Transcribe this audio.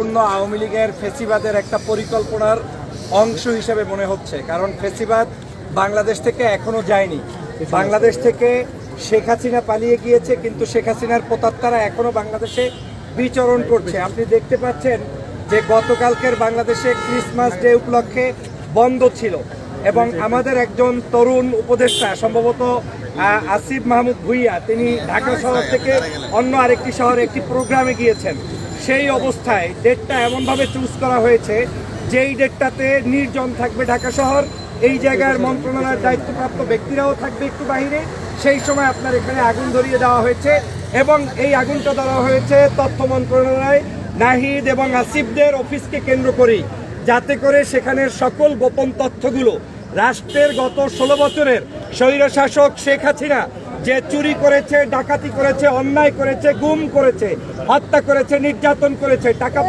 সম্পূর্ণ আওয়ামী লীগের ফেসিবাদের একটা পরিকল্পনার অংশ হিসেবে মনে হচ্ছে। কারণ ফেসিবাদ বাংলাদেশ থেকে এখনো যায়নি। বাংলাদেশ থেকে শেখ হাসিনা পালিয়ে গিয়েছে, কিন্তু শেখ হাসিনার প্রেতাত্মারা এখনো বাংলাদেশে বিচরণ করছে। আপনি দেখতে পাচ্ছেন যে গতকালকের বাংলাদেশে ক্রিসমাস ডে উপলক্ষে বন্ধ ছিল এবং আমাদের একজন তরুণ উপদেষ্টা সম্ভবত আসিফ মাহমুদ ভুইয়া, তিনি ঢাকা শহর থেকে অন্য আরেকটি শহরে একটি প্রোগ্রামে গিয়েছেন। সেই অবস্থায় ডেটটা এমনভাবে চুজ করা হয়েছে যেই ডেটটাতে নির্জন থাকবে ঢাকা শহর, এই জায়গার মন্ত্রণালয়ের দায়িত্বপ্রাপ্ত ব্যক্তিরাও থাকবে একটু বাইরে। সেই সময় আপনার এখানে আগুন ধরিয়ে দেওয়া হয়েছে এবং এই আগুনটা দেওয়া হয়েছে তথ্য মন্ত্রণালয়, নাহিদ এবং আসিফদের অফিসকে কেন্দ্র করেই, যাতে করে সেখানের সকল গোপন তথ্যগুলো রাষ্ট্রের গত 16 বছরের স্বৈরশাসক শেখ হাসিনা যে চুরি করেছে, ডাকাতি করেছে, অন্যায় করেছে, গুম করেছে, হত্যা করেছে, নির্যাতন করেছে, টাকা